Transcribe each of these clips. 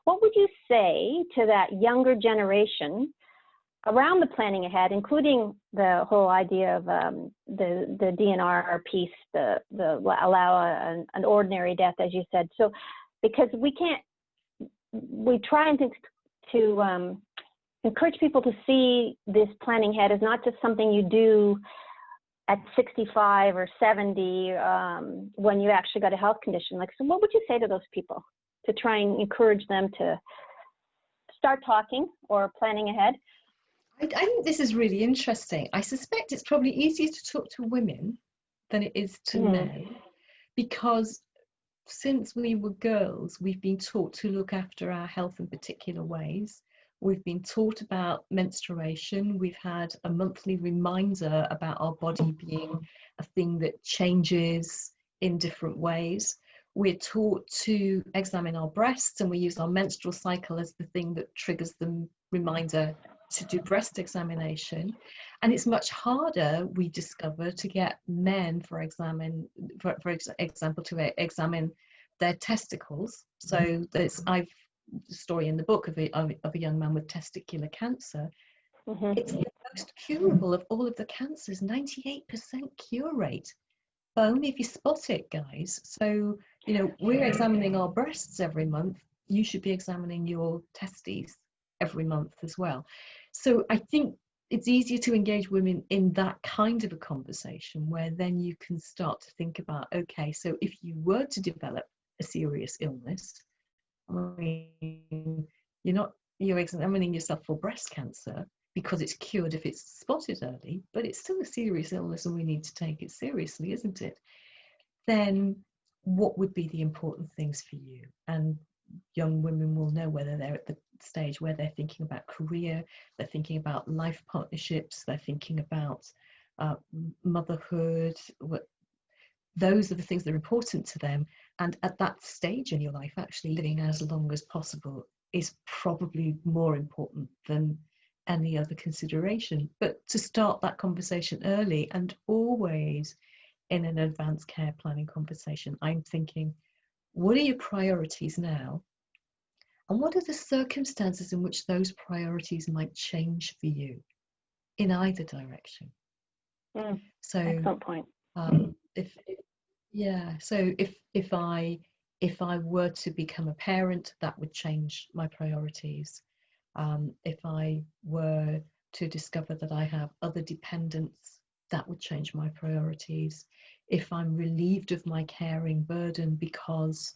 what would you say to that younger generation around the planning ahead, including the whole idea of the DNR piece, the allow an ordinary death, as you said? So, because we try and think to encourage people to see this planning ahead as not just something you do at 65 or 70 when you actually got a health condition. Like, so what would you say to those people to try and encourage them to start talking or planning ahead? I think this is really interesting. I suspect it's probably easier to talk to women than it is to men, because since we were girls, we've been taught to look after our health in particular ways. We've been taught about menstruation. We've had a monthly reminder about our body being a thing that changes in different ways. We're taught to examine our breasts, and we use our menstrual cycle as the thing that triggers the reminder to do breast examination. And it's much harder, we discover, to get men, for example, to examine their testicles. So I've a story in the book of a young man with testicular cancer. It's the most curable of all of the cancers, 98% cure rate, but only if you spot it, guys. So, you know, we're examining our breasts every month. You should be examining your testes every month as well. So I think it's easier to engage women in that kind of a conversation, where then you can start to think about, okay, so if you were to develop a serious illness, I mean, you're examining yourself for breast cancer because it's cured if it's spotted early, but it's still a serious illness and we need to take it seriously, isn't it? Then what would be the important things for you? And young women will know whether they're at the stage where they're thinking about career, they're thinking about life partnerships, they're thinking about motherhood. Those are the things that are important to them. And at that stage in your life, actually living as long as possible is probably more important than any other consideration. But to start that conversation early, and always in an advanced care planning conversation, I'm thinking, what are your priorities now? And what are the circumstances in which those priorities might change for you in either direction? So, excellent point. If I were to become a parent, that would change my priorities. If I were to discover that I have other dependents, that would change my priorities. If I'm relieved of my caring burden because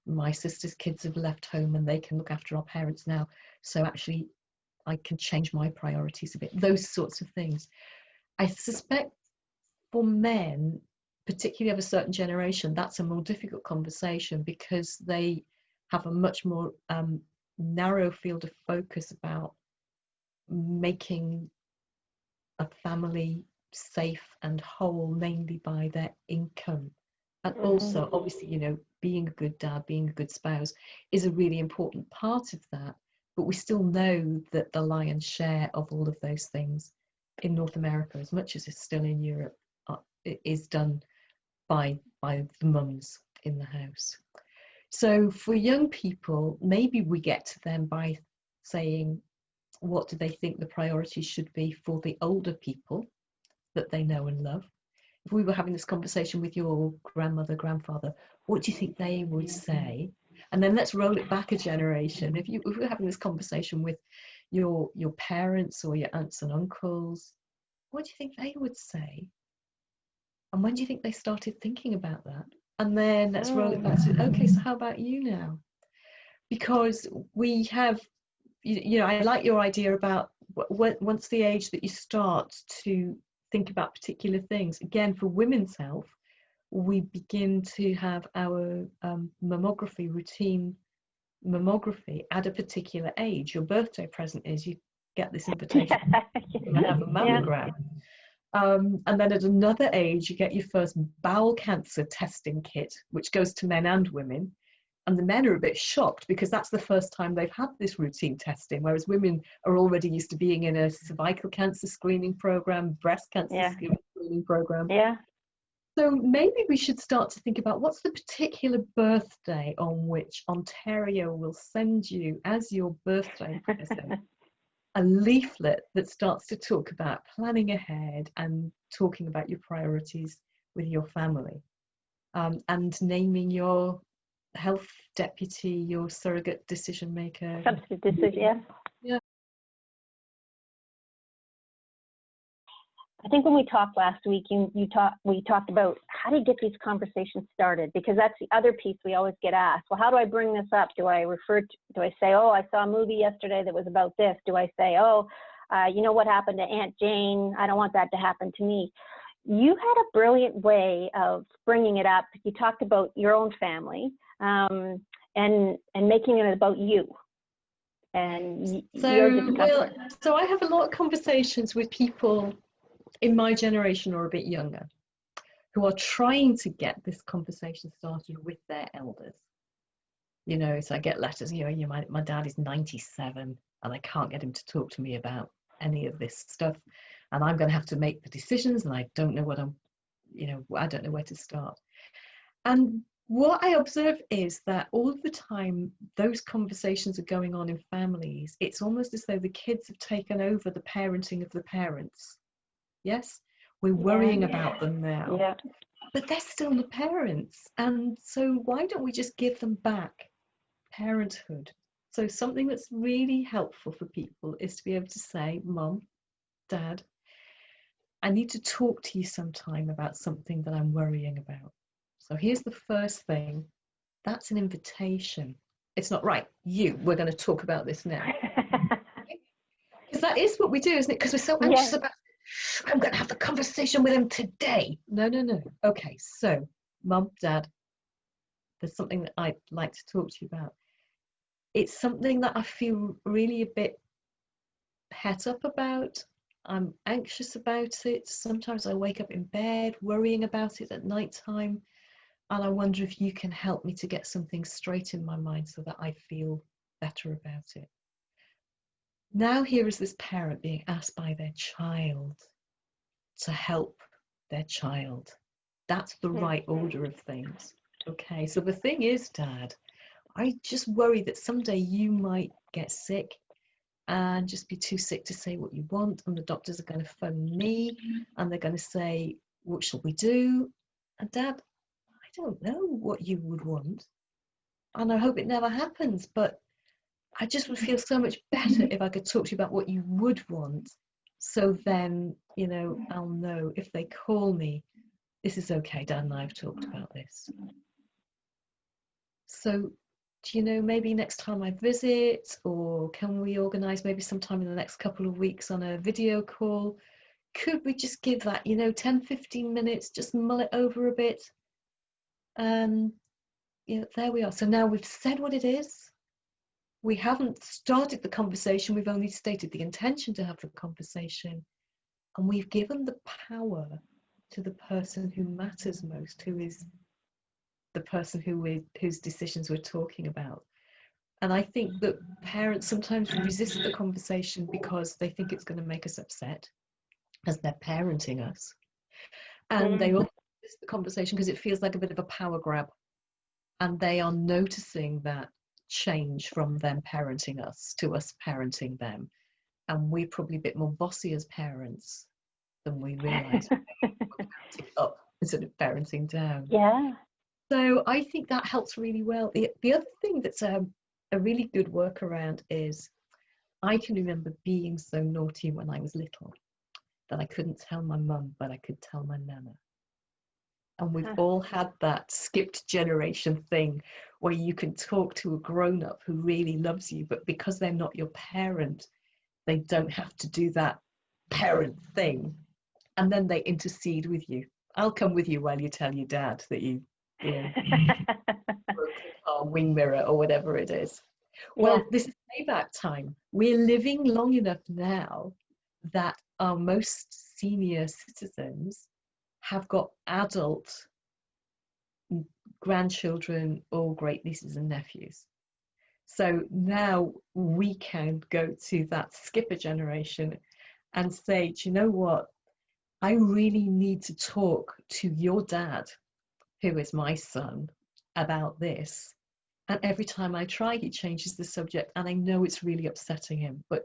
my sister's kids have left home and they can look after our parents now, so actually I can change my priorities a bit. Those sorts of things. I suspect for men, particularly of a certain generation, that's a more difficult conversation because they have a much more narrow field of focus about making a family safe and whole, mainly by their income. And also, obviously, you know, being a good dad, being a good spouse is a really important part of that. But we still know that the lion's share of all of those things in North America, as much as it's still in Europe, is done by the mums in the house. So for young people, maybe we get to them by saying, what do they think the priorities should be for the older people that they know and love? If we were having this conversation with your grandmother, grandfather, what do you think they would say? And then let's roll it back a generation. If we were having this conversation with your parents or your aunts and uncles, what do you think they would say? And when do you think they started thinking about that? And then let's roll it back to, okay, so how about you now? Because we have, you know, I like your idea about once the age that you start to think about particular things. Again, for women's health, we begin to have our routine mammography at a particular age. Your birthday present is you get this invitation to have a mammogram. And then at another age, you get your first bowel cancer testing kit, which goes to men and women. And the men are a bit shocked because that's the first time they've had this routine testing, whereas women are already used to being in a cervical cancer screening program, breast cancer screening program. So maybe we should start to think about what's the particular birthday on which Ontario will send you as your birthday present a leaflet that starts to talk about planning ahead and talking about your priorities with your family, and naming your health deputy, your surrogate decision maker. Substitute decision, Yeah. I think when we talked last week, we talked about how do you get these conversations started, because that's the other piece we always get asked. Well, how do I bring this up? Do I say, oh, I saw a movie yesterday that was about this? Do I say, oh, you know what happened to Aunt Jane? I don't want that to happen to me. You had a brilliant way of bringing it up. You talked about your own family, and making it about you and your discomfort. So I have a lot of conversations with people in my generation or a bit younger who are trying to get this conversation started with their elders. You know, so I get letters, my dad is 97 and I can't get him to talk to me about any of this stuff, and I'm going to have to make the decisions, and I don't know I don't know where to start. And what I observe is that all of the time those conversations are going on in families, it's almost as though the kids have taken over the parenting of the parents. Yes, we're worrying about them now, but they're still the parents. And so why don't we just give them back parenthood? So something that's really helpful for people is to be able to say, Mom, Dad, I need to talk to you sometime about something that I'm worrying about. So here's the first thing. That's an invitation. It's not right. We're going to talk about this now. Because that is what we do, isn't it? Because we're so anxious about, I'm going to have the conversation with him today. No. Okay, so Mum, Dad, there's something that I'd like to talk to you about. It's something that I feel really a bit het up about. I'm anxious about it. Sometimes I wake up in bed worrying about it at night time. And I wonder if you can help me to get something straight in my mind so that I feel better about it. Now here is this parent being asked by their child to help their child. That's the right order of things. Okay, so the thing is, Dad, I just worry that someday you might get sick and just be too sick to say what you want, and the doctors are going to phone me and they're going to say, what shall we do? And Dad, I don't know what you would want, and I hope it never happens, but I just would feel so much better if I could talk to you about what you would want. So then, I'll know if they call me, this is okay, Dad and I have talked about this. So, maybe next time I visit, or can we organise maybe sometime in the next couple of weeks on a video call? Could we just give that, 10, 15 minutes, just mull it over a bit? There we are. So now we've said what it is. We haven't started the conversation. We've only stated the intention to have the conversation. And we've given the power to the person who matters most, who is the person whose decisions we're talking about. And I think that parents sometimes resist the conversation because they think it's going to make us upset as they're parenting us. And they also resist the conversation because it feels like a bit of a power grab. And they are noticing that change from them parenting us to us parenting them. And we're probably a bit more bossy as parents than we realise. We're parenting up instead of parenting down. Yeah. So I think that helps really well. The other thing that's a really good workaround is I can remember being so naughty when I was little that I couldn't tell my mum, but I could tell my nana. And we've all had that skipped generation thing where you can talk to a grown-up who really loves you, but because they're not your parent, they don't have to do that parent thing. And then they intercede with you. I'll come with you while you tell your dad that you broke our wing mirror or whatever it is. Well, this is payback time. We're living long enough now that our most senior citizens have got adult grandchildren or great nieces and nephews. So now we can go to that skipper generation and say, do you know what? I really need to talk to your dad, who is my son, about this. And every time I try, he changes the subject, and I know it's really upsetting him. But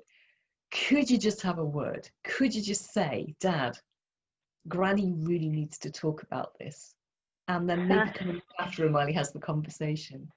could you just have a word? Could you just say, Dad, Granny really needs to talk about this? And then maybe come and look after him while he has the conversation.